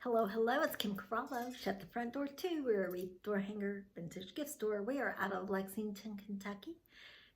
Hello, hello, it's Kim Corallo. Shut the front door too. We're a wreath door hanger vintage gift store. We are out of Lexington, Kentucky.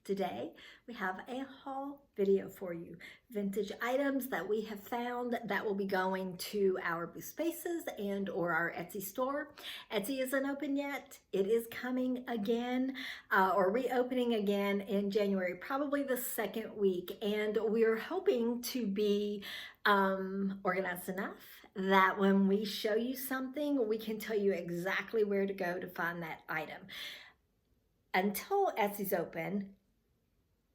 Today, we have a haul video for you. Vintage items that we have found that will be going to our booth spaces and or our Etsy store. Etsy isn't open yet. It is coming again or reopening again in January, probably the second week. And we're hoping to be organized enough that when we show you something, we can tell you exactly where to go to find that item. Until Etsy's open,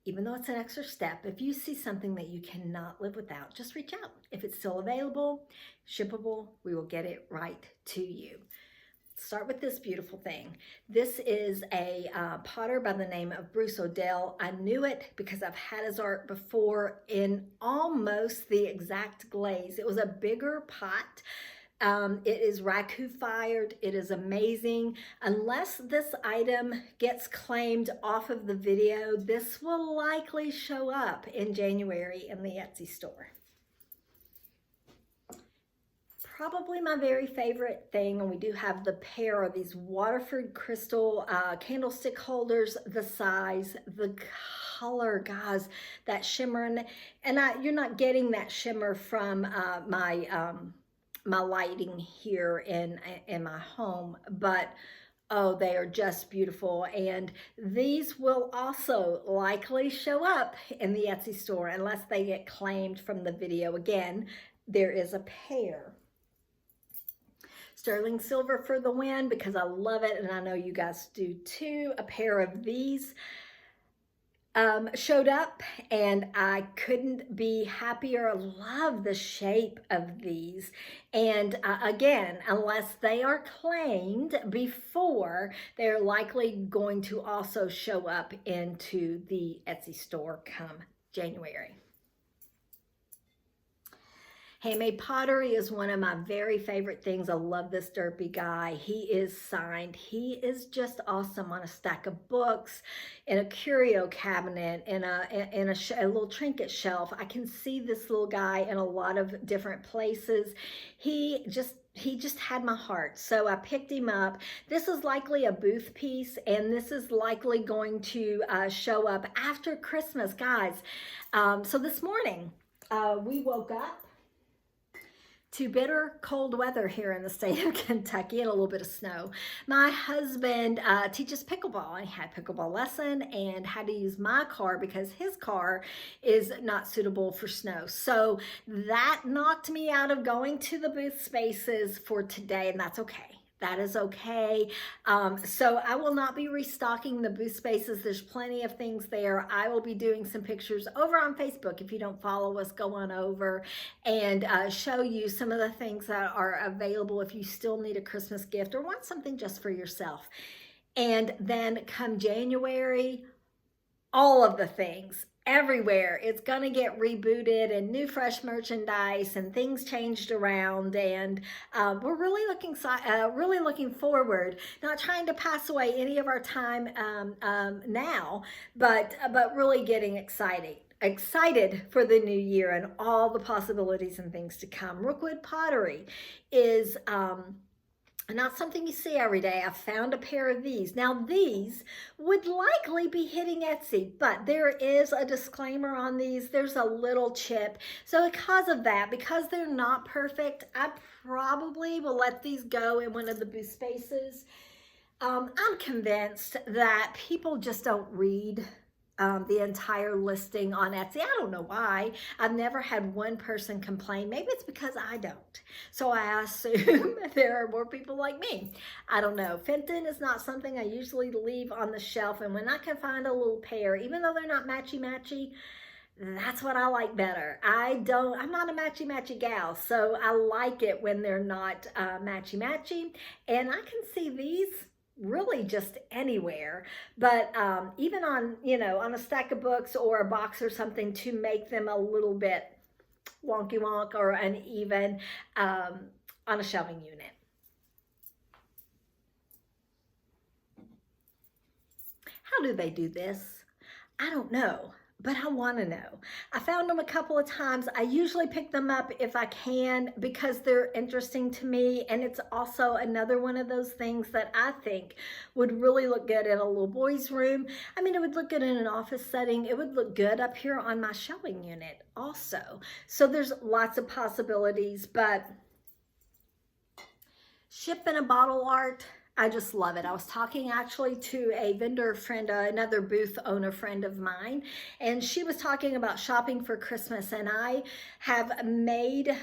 even though it's an extra step, if you see something that you cannot live without, just reach out. If it's still available, shippable, we will get it right to you. Start with this beautiful thing. This is a potter by the name of Bruce Odell. I knew it because I've had his art before in almost the exact glaze. It was a bigger pot. It is raku fired. It is amazing. Unless this item gets claimed off of the video, this will likely show up in January in the Etsy store. Probably my very favorite thing, and we do have the pair of these Waterford crystal candlestick holders. The size, the color, guys, that shimmer, and you're not getting that shimmer from my lighting here in my home, but oh, they are just beautiful. And these will also likely show up in the Etsy store unless they get claimed from the video. Again, there is a pair. Sterling silver for the win because I love it and I know you guys do too. A pair of these showed up and I couldn't be happier. I love the shape of these. And again, unless they are claimed before, they're likely going to also show up into the Etsy store come January. Handmade pottery is one of my very favorite things. I love this derpy guy. He is signed. He is just awesome on a stack of books, in a curio cabinet, in a little trinket shelf. I can see this little guy in a lot of different places. He just had my heart, so I picked him up. This is likely a booth piece, and this is likely going to show up after Christmas, guys. So this morning, we woke up to bitter cold weather here in the state of Kentucky and a little bit of snow. My husband teaches pickleball. I had a pickleball lesson and had to use my car because his car is not suitable for snow. So that knocked me out of going to the booth spaces for today, and that's okay. That is okay. So I will not be restocking the booth spaces. There's plenty of things there. I will be doing some pictures over on Facebook. If you don't follow us, go on over and show you some of the things that are available if you still need a Christmas gift or want something just for yourself. And then come January, all of the things everywhere. It's going to get rebooted and new fresh merchandise and things changed around, and we're really looking forward, not trying to pass away any of our time now, but really getting excited for the new year and all the possibilities and things to come. Rookwood pottery is not something you see every day. I found a pair of these. Now these would likely be hitting Etsy, but there is a disclaimer on these. There's a little chip. So because of that, because they're not perfect, I probably will let these go in one of the booth spaces. I'm convinced that people just don't read the entire listing on Etsy. I don't know why. I've never had one person complain. Maybe it's because I don't. So I assume there are more people like me. I don't know. Fenton is not something I usually leave on the shelf, and when I can find a little pair, even though they're not matchy-matchy, that's what I like better. I'm not a matchy-matchy gal, so I like it when they're not matchy-matchy, and I can see these really just anywhere, but even on, on a stack of books or a box or something to make them a little bit wonky wonk or uneven on a shelving unit. How do they do this? I don't know, but I want to know. I found them a couple of times. I usually pick them up if I can because they're interesting to me. And it's also another one of those things that I think would really look good in a little boy's room. I mean, it would look good in an office setting. It would look good up here on my shelving unit also. So there's lots of possibilities, but ship in a bottle art, I just love it. I was talking actually to a vendor friend, another booth owner friend of mine, and she was talking about shopping for Christmas, and I have made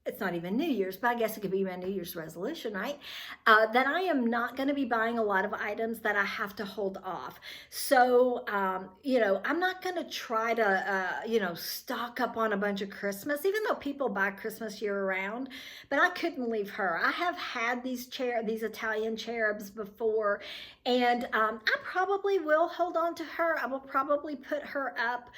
it's not even New Year's, but I guess it could be my New Year's resolution, right? That I am not going to be buying a lot of items that I have to hold off. So, you know, I'm not going to try to, you know, stock up on a bunch of Christmas, even though people buy Christmas year round, but I couldn't leave her. I have had these Italian cherubs before, and I probably will hold on to her. I will probably put her up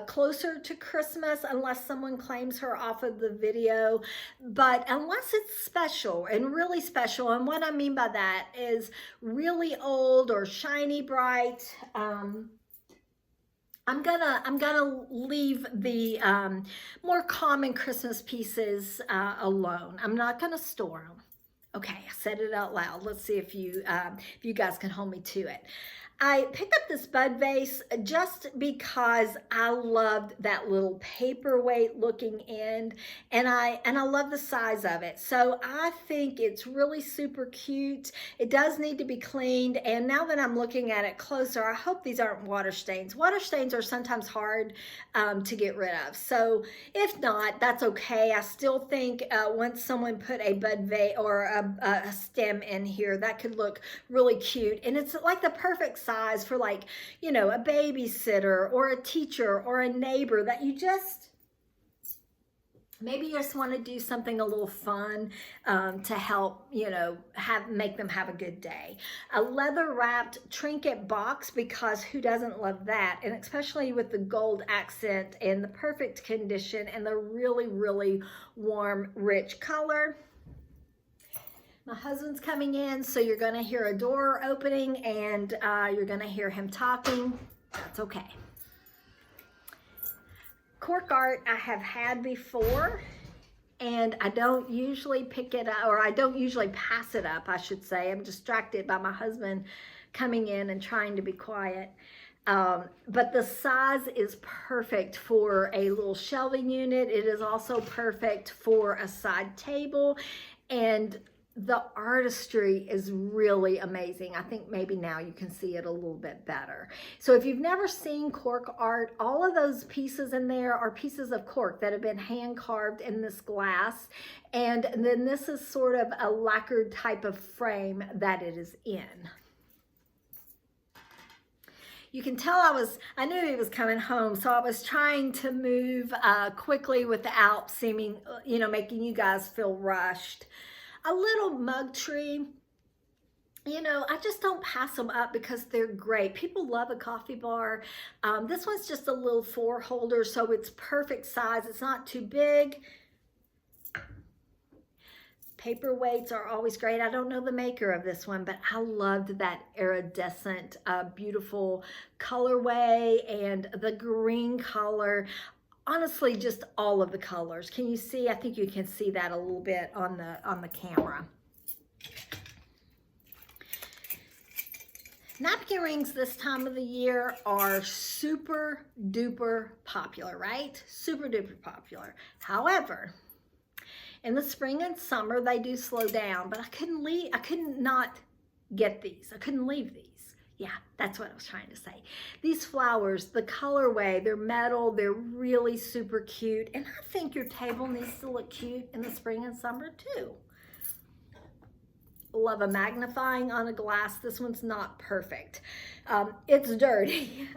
closer to Christmas unless someone claims her off of the video. But unless it's special and really special, and what I mean by that is really old or shiny bright, I'm gonna leave the more common Christmas pieces alone. I'm not gonna store them. Okay, I said it out loud. Let's see if you guys can hold me to it. I picked up this bud vase just because I loved that little paperweight looking end, and I love the size of it. So I think it's really super cute. It does need to be cleaned, and now that I'm looking at it closer, I hope these aren't water stains. Water stains are sometimes hard to get rid of. So if not, that's okay. I still think once someone put a bud vase or a stem in here, that could look really cute, and it's like the perfect size for, like, you know, a babysitter or a teacher or a neighbor that you just maybe just want to do something a little fun to help, you know, make them have a good day. A leather wrapped trinket box, because who doesn't love that? And especially with the gold accent and the perfect condition and the really, really warm, rich color. My husband's coming in, so you're gonna hear a door opening and you're gonna hear him talking. That's okay. Cork art I have had before, and I don't usually pick it up, or I don't usually pass it up, I should say. I'm distracted by my husband coming in and trying to be quiet. But the size is perfect for a little shelving unit. It is also perfect for a side table, and the artistry is really amazing. I think maybe now you can see it a little bit better. So if you've never seen cork art, all of those pieces in there are pieces of cork that have been hand carved in this glass. And then this is sort of a lacquered type of frame that it is in. You can tell I knew he was coming home, so I was trying to move quickly without seeming, you know, making you guys feel rushed. A little mug tree, you know, I just don't pass them up because they're great. People love a coffee bar. This one's just a little 4 holder, so it's perfect size. It's not too big. Paperweights are always great. I don't know the maker of this one, but I loved that iridescent, beautiful colorway and the green color. Honestly, just all of the colors. Can you see? I think you can see that a little bit on the camera. Napkin rings this time of the year are super duper popular, right? Super duper popular. However, in the spring and summer, they do slow down, but I couldn't not get these. I couldn't leave these. Yeah, that's what I was trying to say. These flowers, the colorway, they're metal, they're really super cute. And I think your table needs to look cute in the spring and summer too. Love a magnifying on a glass. This one's not perfect. It's dirty.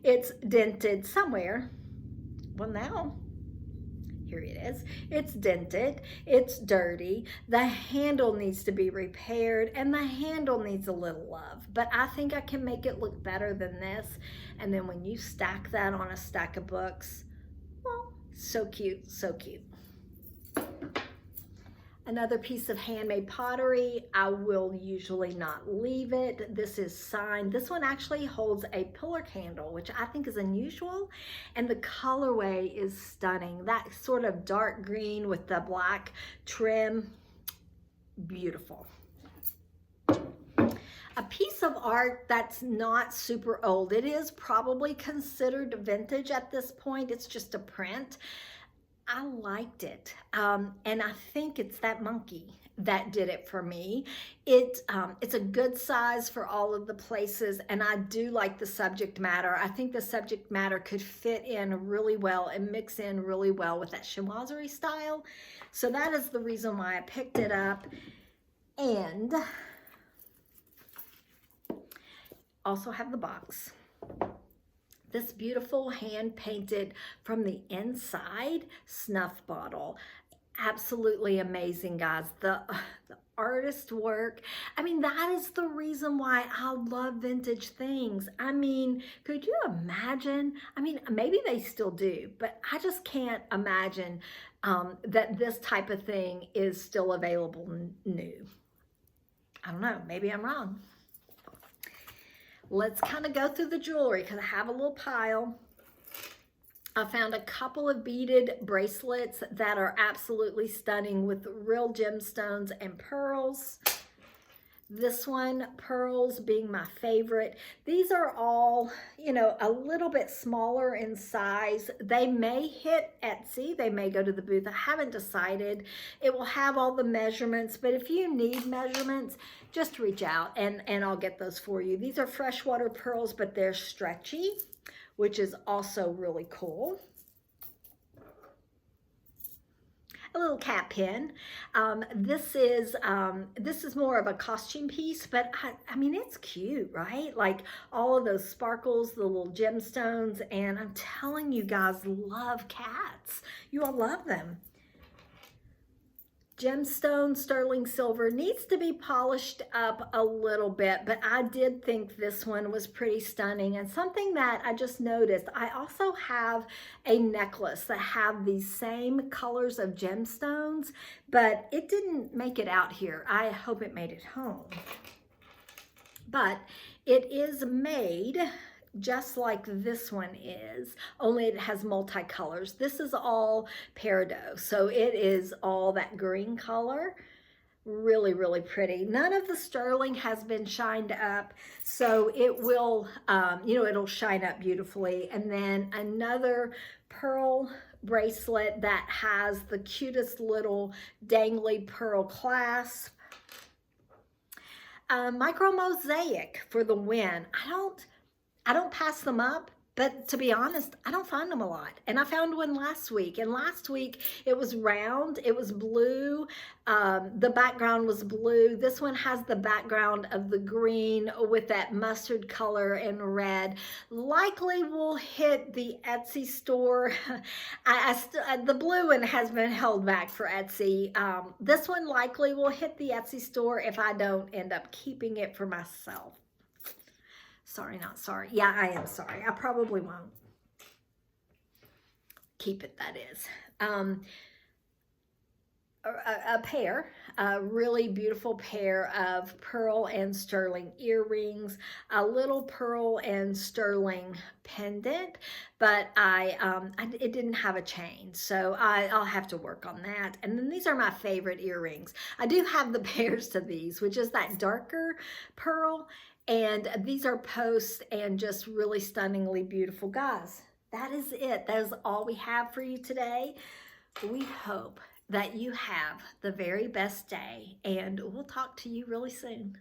It's dented somewhere. Well, now, here it is. It's dented, it's dirty, the handle needs to be repaired, and the handle needs a little love. But I think I can make it look better than this. And then when you stack that on a stack of books, well, so cute, so cute. Another piece of handmade pottery. I will usually not leave it. This is signed. This one actually holds a pillar candle, which I think is unusual. And the colorway is stunning. That sort of dark green with the black trim, beautiful. A piece of art that's not super old. It is probably considered vintage at this point. It's just a print. I liked it. And I think it's that monkey that did it for me. It's a good size for all of the places, and I do like the subject matter. I think the subject matter could fit in really well and mix in really well with that chinoiserie style. So that is the reason why I picked it up. And also have the box. This beautiful hand-painted from the inside snuff bottle. Absolutely amazing, guys. The artist work. I mean, that is the reason why I love vintage things. I mean, could you imagine? I mean, maybe they still do, but I just can't imagine that this type of thing is still available new. I don't know. Maybe I'm wrong. Let's kind of go through the jewelry because I have a little pile. I found a couple of beaded bracelets that are absolutely stunning with real gemstones and pearls. This one, pearls being my favorite. These are all, you know, a little bit smaller in size. They may hit Etsy. They may go to the booth. I haven't decided. It will have all the measurements, but if you need measurements, just reach out and I'll get those for you. These are freshwater pearls, but they're stretchy, which is also really cool. A little cat pin. This is more of a costume piece, but I mean, it's cute, right? Like all of those sparkles, the little gemstones, and I'm telling you guys, love cats. You all love them. Gemstone sterling silver needs to be polished up a little bit, but I did think this one was pretty stunning. And something that I just noticed, I also have a necklace that have these same colors of gemstones, but it didn't make it out here. I hope it made it home. But it is made just like this one is, only it has multicolors. This is all peridot, so it is all that green color. Really, really pretty. None of the sterling has been shined up, so it will, you know, it'll shine up beautifully. And then another pearl bracelet that has the cutest little dangly pearl clasp. Micro mosaic for the win. I don't pass them up, but to be honest, I don't find them a lot. And I found one last week, and last week it was round, it was blue, the background was blue. This one has the background of the green with that mustard color and red. Likely will hit the Etsy store. The blue one has been held back for Etsy. This one likely will hit the Etsy store if I don't end up keeping it for myself. Sorry, not sorry. Yeah, I am sorry. I probably won't keep it, that is. A really beautiful pair of pearl and sterling earrings, a little pearl and sterling pendant, but it didn't have a chain, so I'll have to work on that. And then these are my favorite earrings. I do have the pairs to these, which is that darker pearl, and these are posts and just really stunningly beautiful. Guys, that is it. That is all we have for you today. We hope that you have the very best day, and we'll talk to you really soon.